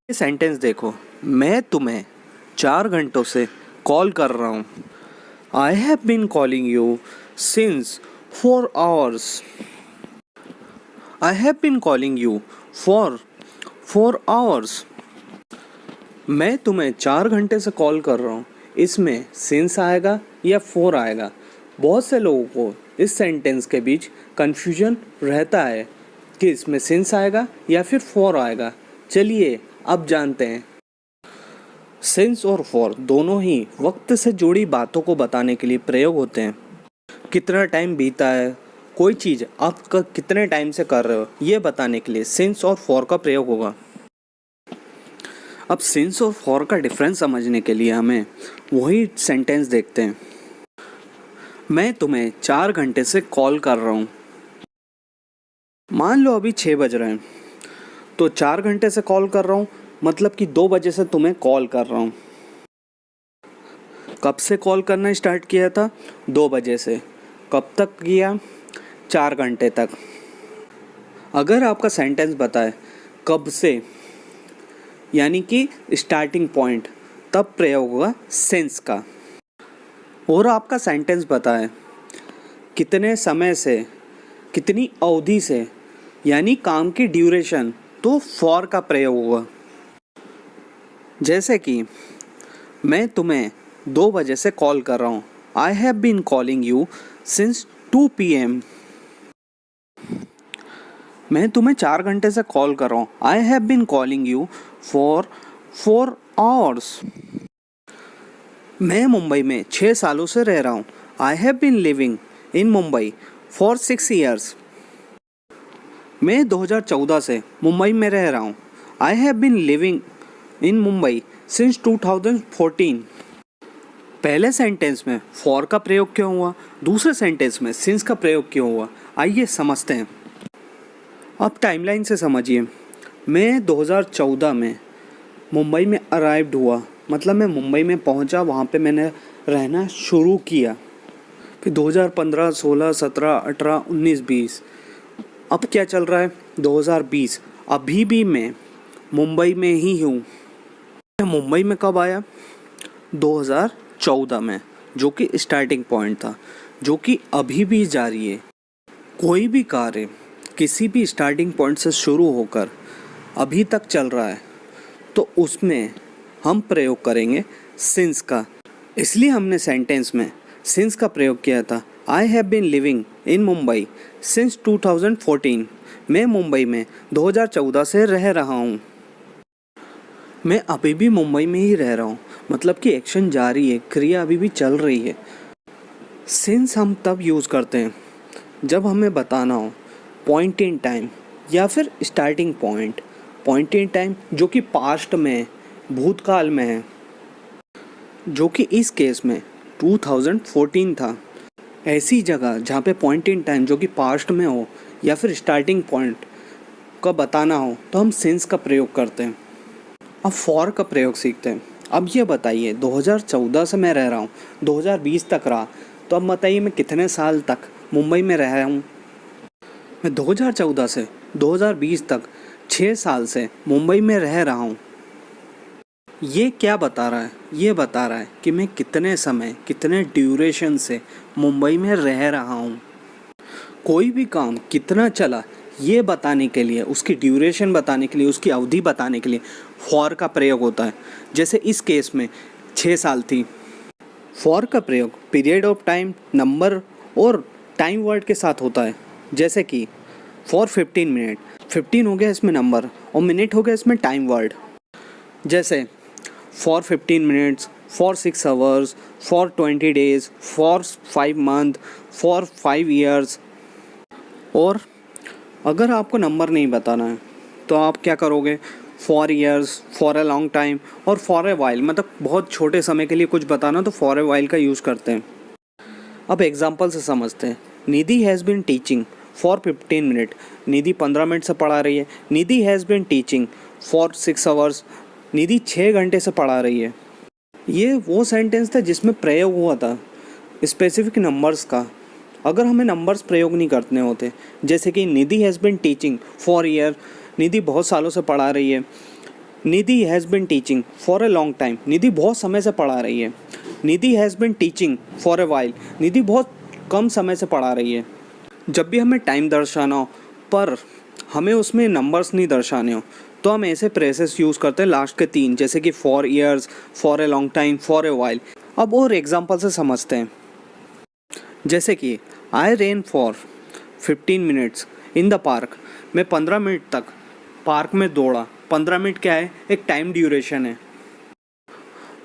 ये सेंटेंस देखो, मैं तुम्हें 4 घंटों से कॉल कर रहा हूँ। I have been calling you since 4 hours। I have been calling you for 4 hours। मैं तुम्हें 4 घंटे से कॉल कर रहा हूँ। इसमें सिंस आएगा या फोर आएगा। बहुत से लोगों को इस सेंटेंस के बीच कन्फ्यूजन रहता है कि इसमें सिंस आएगा या फिर फोर आएगा। चलिए अब जानते हैं। सिंस और फॉर दोनों ही वक्त से जुड़ी बातों को बताने के लिए प्रयोग होते हैं। कितना टाइम बीता है, कोई चीज़ आप कितने टाइम से कर रहे हो, ये बताने के लिए सिंस और फॉर का प्रयोग होगा। अब सिंस और फॉर का डिफरेंस समझने के लिए हमें वही सेंटेंस देखते हैं। मैं तुम्हें 4 घंटे से कॉल कर रहा हूँ। मान लो अभी 6 बज रहे हैं, तो 4 घंटे से कॉल कर रहा हूँ मतलब कि 2 बजे से तुम्हें कॉल कर रहा हूँ। कब से कॉल करना स्टार्ट किया था? 2 बजे से। कब तक किया? 4 घंटे तक। अगर आपका सेंटेंस बताए कब से यानी कि स्टार्टिंग पॉइंट, तब प्रयोग होगा सिंस का। और आपका सेंटेंस बताए कितने समय से, कितनी अवधि से यानी काम की ड्यूरेशन, तो फॉर का प्रयोग होगा। जैसे कि मैं तुम्हें 2 बजे से कॉल कर रहा हूँ। I have been calling you since 2 PM। मैं तुम्हें 4 घंटे से कॉल कर रहा हूँ। I have been calling you for 4 hours। मैं मुंबई में 6 सालों से रह रहा हूँ। I have been living in Mumbai for 6 years। मैं 2014 से मुंबई में रह रहा हूँ। I have been living in Mumbai since 2014। पहले सेंटेंस में फॉर का प्रयोग क्यों हुआ, दूसरे सेंटेंस में सिंस का प्रयोग क्यों हुआ, आइए समझते हैं। अब टाइमलाइन से समझिए। मैं 2014 में मुंबई में अराइव्ड हुआ, मतलब मैं मुंबई में पहुंचा, वहाँ पे मैंने रहना शुरू किया। फिर 2015, 16, 17, 18, 19, 20, अब क्या चल रहा है? 2020। अभी भी मैं मुंबई में ही हूँ। मैं मुंबई में कब आया? 2014 में, जो कि स्टार्टिंग पॉइंट था, जो कि अभी भी जारी है। कोई भी कार्य किसी भी स्टार्टिंग पॉइंट से शुरू होकर अभी तक चल रहा है, तो उसमें हम प्रयोग करेंगे सिंस का। इसलिए हमने सेंटेंस में सिंस का प्रयोग किया था। I have been living in Mumbai since 2014। मैं मुंबई में 2014 से रह रहा हूँ। मैं अभी भी मुंबई में ही रह रहा हूँ, मतलब कि एक्शन जारी है, क्रिया अभी भी चल रही है। सिंस हम तब यूज़ करते हैं जब हमें बताना हो पॉइंट इन टाइम या फिर starting point. Point in time जो कि पास्ट में है, भूतकाल में है, जो कि इस केस में 2014 था। ऐसी जगह जहाँ पे पॉइंट इन टाइम जो कि पास्ट में हो या फिर स्टार्टिंग पॉइंट का बताना हो, तो हम सिंस का प्रयोग करते हैं। अब फॉर का प्रयोग सीखते हैं। अब ये बताइए, 2014 से मैं रह रहा हूँ, 2020 तक रहा, तो अब बताइए मैं कितने साल तक मुंबई में रह रहा हूँ? मैं 2014 से 2020 तक 6 साल से मुंबई में रह रहा हूँ। ये क्या बता रहा है? ये बता रहा है कि मैं कितने समय, कितने ड्यूरेशन से मुंबई में रह रहा हूँ। कोई भी काम कितना चला, ये बताने के लिए, उसकी ड्यूरेशन बताने के लिए, उसकी अवधि बताने के लिए फॉर का प्रयोग होता है। जैसे इस केस में 6 साल थी। फॉर का प्रयोग पीरियड ऑफ टाइम, नंबर और टाइम वर्ड के साथ होता है। जैसे कि फॉर 15 मिनट, 15 हो गया इसमें नंबर और मिनट हो गया इसमें टाइम वर्ड। जैसे for 15 minutes, for 6 hours, for 20 days, for 5 month, for 5 years। और अगर आपको नंबर नहीं बताना है तो आप क्या करोगे? For years, for a long time और फॉर ए वाइल, मतलब बहुत छोटे समय के लिए कुछ बताना तो फॉर ए वाइल का यूज़ करते हैं। अब एग्जांपल से समझते हैं। Nidhi has been teaching for 15 minute. Nidhi 15 minute से पढ़ा रही है। Nidhi has been teaching for 6 hours। Nidhi 6 घंटे से पढ़ा रही है। ये वो सेंटेंस था जिसमें प्रयोग हुआ था स्पेसिफिक नंबर्स का। अगर हमें नंबर्स प्रयोग नहीं करने होते, जैसे कि Nidhi has been teaching for year, Nidhi बहुत सालों से पढ़ा रही है, Nidhi has been teaching for a long time, Nidhi बहुत समय से पढ़ा रही है। Nidhi has been teaching for a while, Nidhi बहुत कम समय से पढ़ा रही है। जब भी हमें टाइम दर्शाना हो पर हमें उसमें नंबर्स नहीं दर्शाने हो तो हम ऐसे प्रेसेस यूज़ करते हैं लास्ट के 3, जैसे कि for years, for a long time, for a while. अब और एग्जांपल से समझते हैं, जैसे कि I ran for 15 minutes in the park, मैं 15 मिनट तक पार्क में दौड़ा। 15 मिनट क्या है, एक टाइम ड्यूरेशन है।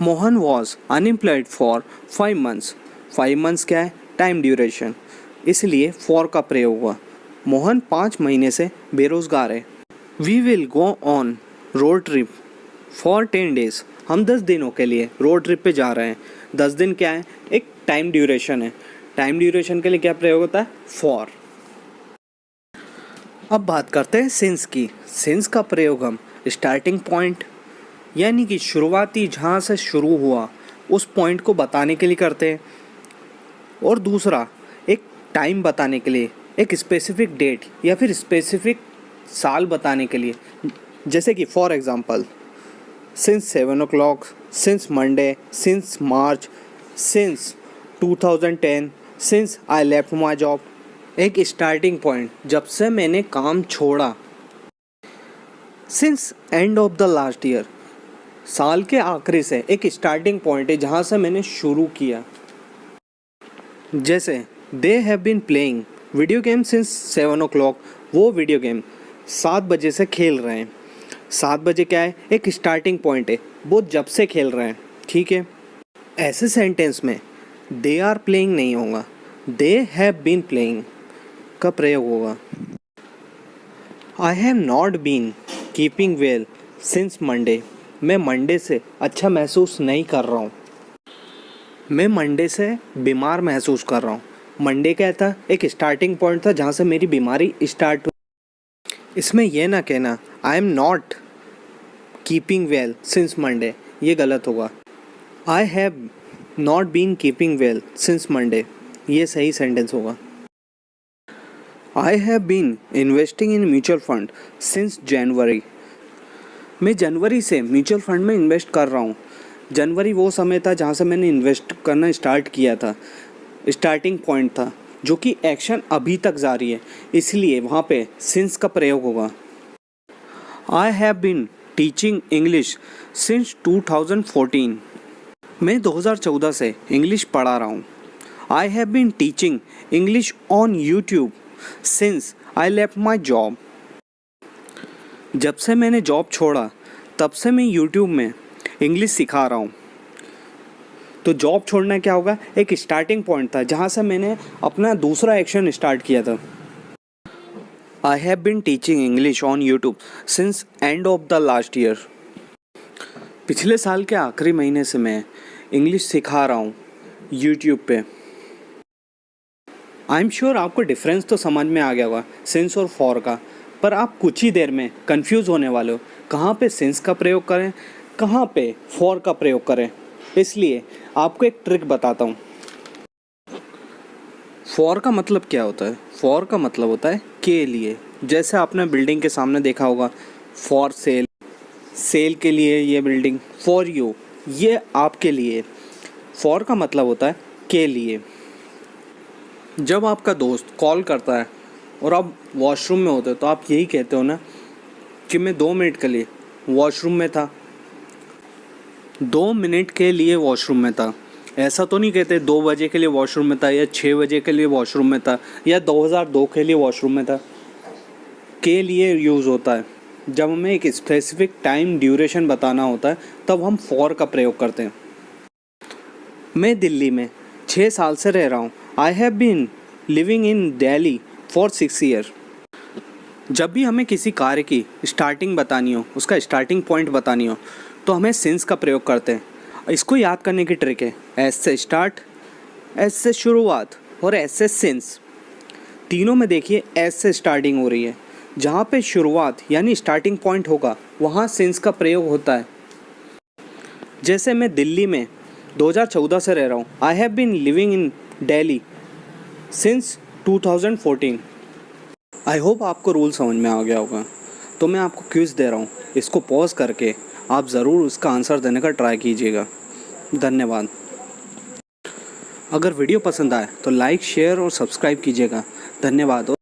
Mohan was unemployed for 5 months, 5 months क्या है, टाइम ड्यूरेशन, इसलिए फॉर का प्रयोग हुआ। मोहन 5 महीने से बेरोजगार है। We will go on road trip for 10 days, हम 10 दिनों के लिए रोड ट्रिप पे जा रहे हैं। 10 दिन क्या है, एक टाइम ड्यूरेशन है। टाइम ड्यूरेशन के लिए क्या प्रयोग होता है, फॉर। अब बात करते हैं सिंस की। सिंस का प्रयोग हम स्टार्टिंग पॉइंट यानी कि शुरुआती जहाँ से शुरू हुआ उस पॉइंट को बताने के लिए करते हैं, और दूसरा एक टाइम बताने के लिए, एक स्पेसिफिक डेट या फिर स्पेसिफिक साल बताने के लिए, जैसे कि for example since 7 o'clock, since Monday, since March, since 2010, since I left my job. एक स्टार्टिंग पॉइंट, जब से मैंने काम छोड़ा। Since end of the last year, साल के आखिरी से एक स्टार्टिंग पॉइंट है जहाँ से मैंने शुरू किया। जैसे they have been playing video game since 7 o'clock, वो वीडियो गेम 7 बजे से खेल रहे हैं। 7 बजे क्या है, एक स्टार्टिंग पॉइंट है, वो जब से खेल रहे हैं, ठीक है। ऐसे सेंटेंस में दे आर प्लेइंग नहीं होगा, दे हैव बीन प्लेइंग का प्रयोग होगा। I have not been keeping well since Monday, मैं मंडे से अच्छा महसूस नहीं कर रहा हूँ। मैं मंडे से बीमार महसूस कर रहा हूँ। मंडे क्या था, एक स्टार्टिंग पॉइंट था जहाँ से मेरी बीमारी स्टार्ट हुई। इसमें यह ना कहना I am not keeping well since Monday, ये गलत होगा। I have not been keeping well since Monday, ये सही सेंटेंस होगा। I have been investing in mutual fund since January, मैं जनवरी से म्यूचुअल फंड में इन्वेस्ट कर रहा हूँ। जनवरी वो समय था जहाँ से मैंने इन्वेस्ट करना स्टार्ट किया था, स्टार्टिंग पॉइंट था, जो कि एक्शन अभी तक जारी है, इसलिए वहाँ पे सिंस का प्रयोग होगा। I have been teaching English since 2014, मैं 2014 से इंग्लिश पढ़ा रहा हूँ। I have been teaching English on YouTube since I left my job, जब से मैंने जॉब छोड़ा तब से मैं यूट्यूब में इंग्लिश सिखा रहा हूँ। तो जॉब छोड़ना क्या होगा, एक स्टार्टिंग पॉइंट था जहाँ से मैंने अपना दूसरा एक्शन स्टार्ट किया था। I have been teaching English on YouTube since end of the last year, पिछले साल के आखिरी महीने से मैं इंग्लिश सिखा रहा हूँ यूट्यूब पे। आई एम श्योर आपको डिफरेंस तो समझ में आ गया होगा सिंस और फॉर का, पर आप कुछ ही देर में कंफ्यूज होने वाले हो कहाँ पे सिंस का प्रयोग करें, कहाँ पे फॉर का प्रयोग करें। इसलिए आपको एक ट्रिक बताता हूँ। फॉर का मतलब क्या होता है, फॉर का मतलब होता है के लिए। जैसे आपने बिल्डिंग के सामने देखा होगा फॉर सेल, सेल के लिए ये बिल्डिंग, फॉर यू ये आपके लिए। फॉर का मतलब होता है के लिए। जब आपका दोस्त कॉल करता है और आप वॉशरूम में होते हो तो आप यही कहते हो ना कि मैं 2 मिनट के लिए वॉशरूम में था, 2 मिनट के लिए वॉशरूम में था। ऐसा तो नहीं कहते 2 बजे के लिए वॉशरूम में था या 6 बजे के लिए वॉशरूम में था या 2002 के लिए वॉशरूम में था। के लिए यूज़ होता है जब हमें एक स्पेसिफिक टाइम ड्यूरेशन बताना होता है, तब हम फॉर का प्रयोग करते हैं। मैं दिल्ली में 6 साल से रह रहा हूँ। I have been living in Delhi for 6 year. जब भी हमें किसी कार्य की स्टार्टिंग बतानी हो, उसका स्टार्टिंग पॉइंट बतानी हो, तो हमें सिंस का प्रयोग करते हैं। इसको याद करने की ट्रिक है, एस से स्टार्ट, एस से शुरुआत और एस से सिंस। तीनों में देखिए एस से स्टार्टिंग हो रही है, जहाँ पे शुरुआत यानी स्टार्टिंग पॉइंट होगा वहाँ सिंस का प्रयोग होता है। जैसे मैं दिल्ली में 2014 से रह रहा हूँ। I have been living in Delhi since 2014। I hope आपको रूल समझ में आ गया होगा। तो मैं आपको क्विज़ दे रहा हूँ, इसको पॉज करके आप ज़रूर उसका आंसर देने का ट्राई कीजिएगा। धन्यवाद। अगर वीडियो पसंद आए तो लाइक, शेयर और सब्सक्राइब कीजिएगा। धन्यवाद।